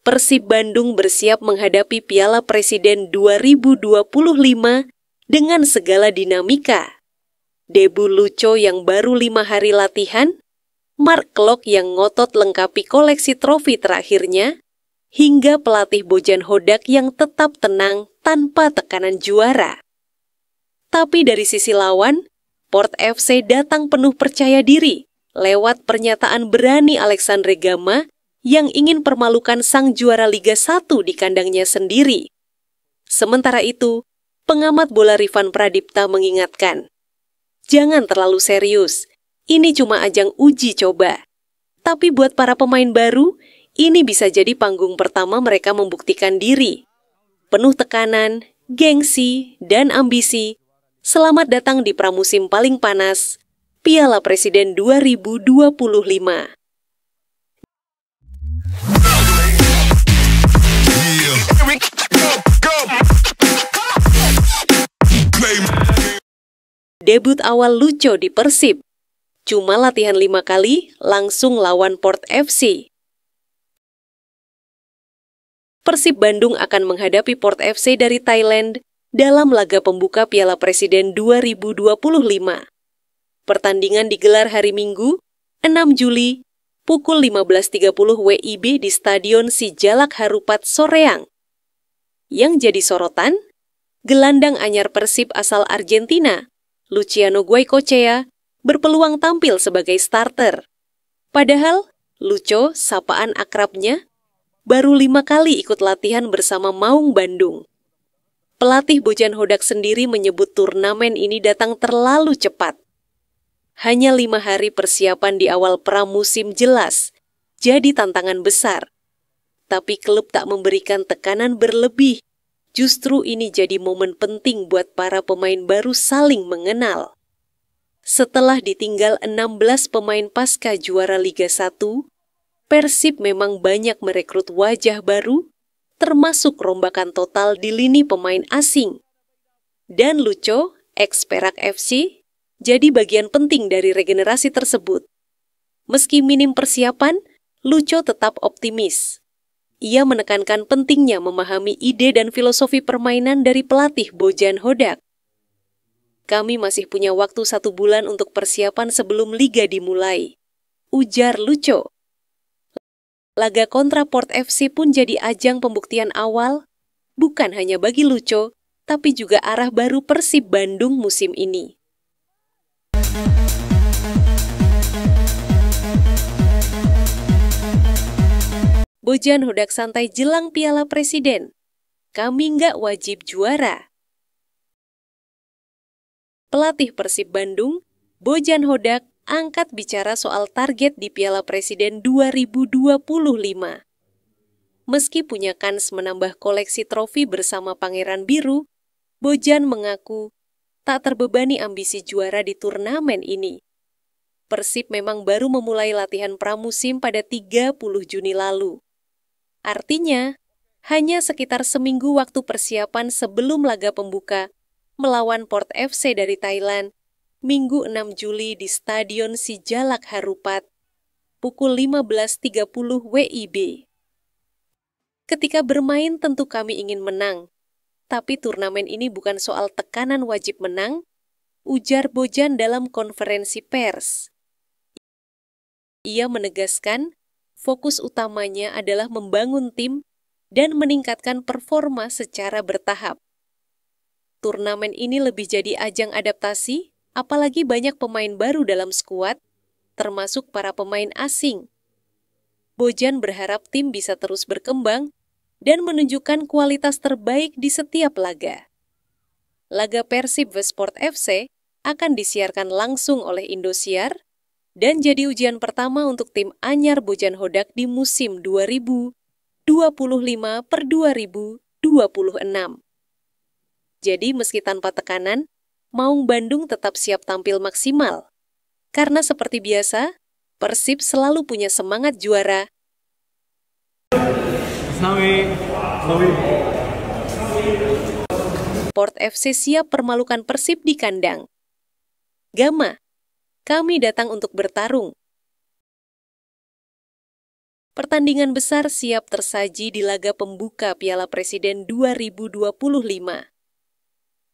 Persib Bandung bersiap menghadapi Piala Presiden 2025 dengan segala dinamika. Debu Lucho yang baru 5 hari latihan, Mark Klok yang ngotot lengkapi koleksi trofi terakhirnya, hingga pelatih Bojan Hodak yang tetap tenang tanpa tekanan juara. Tapi dari sisi lawan, Port FC datang penuh percaya diri lewat pernyataan berani Alexandre Gama yang ingin permalukan sang juara Liga 1 di kandangnya sendiri. Sementara itu, pengamat bola Rifan Pradipta mengingatkan, jangan terlalu serius, ini cuma ajang uji coba. Tapi buat para pemain baru, ini bisa jadi panggung pertama mereka membuktikan diri. Penuh tekanan, gengsi, dan ambisi, selamat datang di pramusim paling panas, Piala Presiden 2025. Debut awal Lucho di Persib. Cuma latihan 5 kali, langsung lawan Port FC. Persib Bandung akan menghadapi Port FC dari Thailand dalam laga pembuka Piala Presiden 2025. Pertandingan digelar hari Minggu, 6 Juli, pukul 15.30 WIB di Stadion Sijalak Harupat, Soreang. Yang jadi sorotan, gelandang anyar Persib asal Argentina, Luciano Goicoechea, berpeluang tampil sebagai starter. Padahal, Lucho, sapaan akrabnya, baru 5 kali ikut latihan bersama Maung Bandung. Pelatih Bojan Hodak sendiri menyebut turnamen ini datang terlalu cepat. Hanya 5 hari persiapan di awal pramusim jelas, jadi tantangan besar. Tapi klub tak memberikan tekanan berlebih. Justru ini jadi momen penting buat para pemain baru saling mengenal. Setelah ditinggal 16 pemain pasca juara Liga 1, Persib memang banyak merekrut wajah baru, termasuk rombakan total di lini pemain asing. Dan Lucho, ex-Perak FC, jadi bagian penting dari regenerasi tersebut. Meski minim persiapan, Lucho tetap optimis. Ia menekankan pentingnya memahami ide dan filosofi permainan dari pelatih Bojan Hodak. Kami masih punya waktu 1 bulan untuk persiapan sebelum liga dimulai, ujar Lucho. Laga kontra Port FC pun jadi ajang pembuktian awal, bukan hanya bagi Lucho, tapi juga arah baru Persib Bandung musim ini. Bojan Hodak santai jelang Piala Presiden. Kami nggak wajib juara. Pelatih Persib Bandung, Bojan Hodak, angkat bicara soal target di Piala Presiden 2025. Meski punya kans menambah koleksi trofi bersama Pangeran Biru, Bojan mengaku tak terbebani ambisi juara di turnamen ini. Persib memang baru memulai latihan pramusim pada 30 Juni lalu. Artinya, hanya sekitar seminggu waktu persiapan sebelum laga pembuka melawan Port FC dari Thailand, Minggu 6 Juli di Stadion Sijalak Harupat, pukul 15.30 WIB. Ketika bermain tentu kami ingin menang, tapi turnamen ini bukan soal tekanan wajib menang, ujar Bojan dalam konferensi pers. Ia menegaskan, fokus utamanya adalah membangun tim dan meningkatkan performa secara bertahap. Turnamen ini lebih jadi ajang adaptasi, apalagi banyak pemain baru dalam skuad, termasuk para pemain asing. Bojan berharap tim bisa terus berkembang dan menunjukkan kualitas terbaik di setiap laga. Laga Persib vs Port FC akan disiarkan langsung oleh Indosiar, dan jadi ujian pertama untuk tim anyar Bojan Hodak di musim 2025/2026. Jadi meski tanpa tekanan, Maung Bandung tetap siap tampil maksimal. Karena seperti biasa, Persib selalu punya semangat juara. Port FC siap permalukan Persib di kandang. Gama, kami datang untuk bertarung. Pertandingan besar siap tersaji di laga pembuka Piala Presiden 2025.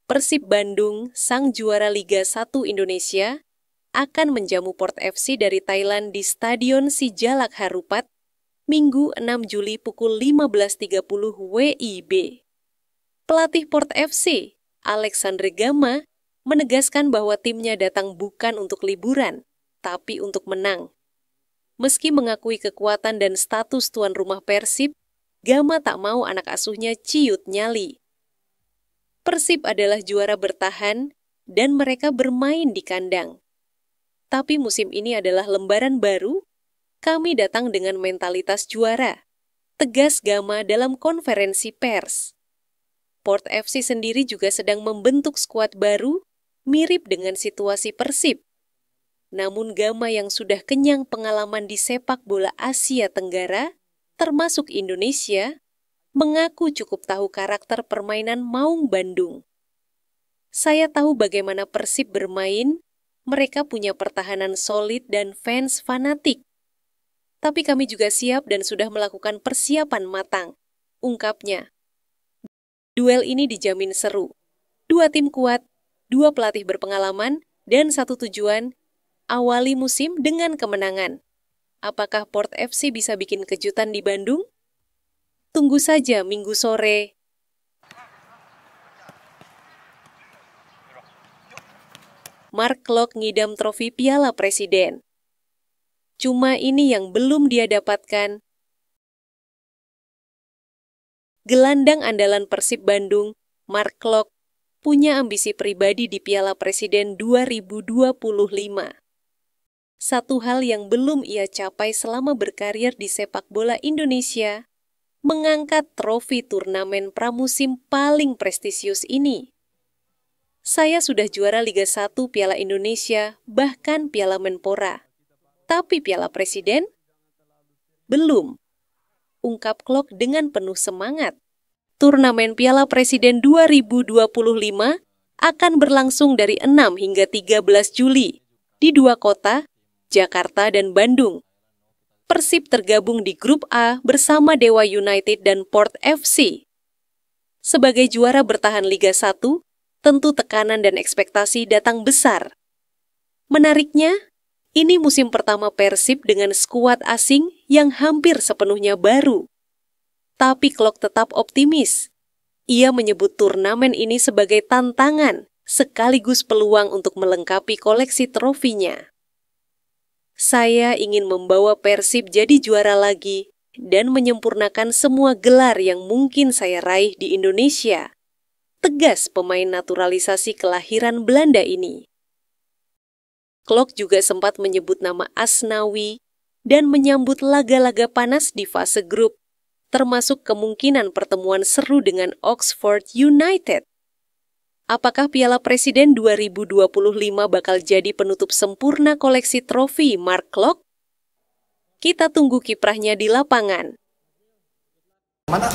Persib Bandung, sang juara Liga 1 Indonesia, akan menjamu Port FC dari Thailand di Stadion Sijalak Harupat, Minggu 6 Juli pukul 15.30 WIB. Pelatih Port FC, Alexandre Gama, menegaskan bahwa timnya datang bukan untuk liburan, tapi untuk menang. Meski mengakui kekuatan dan status tuan rumah Persib, Gama tak mau anak asuhnya ciut nyali. Persib adalah juara bertahan dan mereka bermain di kandang. Tapi musim ini adalah lembaran baru, kami datang dengan mentalitas juara, tegas Gama dalam konferensi pers. Port FC sendiri juga sedang membentuk skuad baru, mirip dengan situasi Persib. Namun Gama yang sudah kenyang pengalaman di sepak bola Asia Tenggara, termasuk Indonesia, mengaku cukup tahu karakter permainan Maung Bandung. Saya tahu bagaimana Persib bermain, mereka punya pertahanan solid dan fans fanatik. Tapi kami juga siap dan sudah melakukan persiapan matang, ungkapnya. Duel ini dijamin seru. 2 tim kuat, 2 pelatih berpengalaman, dan satu tujuan, awali musim dengan kemenangan. Apakah Port FC bisa bikin kejutan di Bandung? Tunggu saja Minggu sore. Mark Klok ngidam trofi Piala Presiden. Cuma ini yang belum dia dapatkan. Gelandang andalan Persib Bandung, Mark Klok, punya ambisi pribadi di Piala Presiden 2025. Satu hal yang belum ia capai selama berkarir di sepak bola Indonesia, mengangkat trofi turnamen pramusim paling prestisius ini. Saya sudah juara Liga 1 Piala Indonesia, bahkan Piala Menpora. Tapi Piala Presiden? Belum. Ungkap Klok dengan penuh semangat. Turnamen Piala Presiden 2025 akan berlangsung dari 6 hingga 13 Juli di 2 kota, Jakarta dan Bandung. Persib tergabung di Grup A bersama Dewa United dan Port FC. Sebagai juara bertahan Liga 1, tentu tekanan dan ekspektasi datang besar. Menariknya, ini musim pertama Persib dengan skuad asing yang hampir sepenuhnya baru. Tapi Klok tetap optimis. Ia menyebut turnamen ini sebagai tantangan sekaligus peluang untuk melengkapi koleksi trofinya. Saya ingin membawa Persib jadi juara lagi dan menyempurnakan semua gelar yang mungkin saya raih di Indonesia. Tegas pemain naturalisasi kelahiran Belanda ini. Klok juga sempat menyebut nama Asnawi dan menyambut laga-laga panas di fase grup, termasuk kemungkinan pertemuan seru dengan Oxford United. Apakah Piala Presiden 2025 bakal jadi penutup sempurna koleksi trofi Mark Klok? Kita tunggu kiprahnya di lapangan. Mana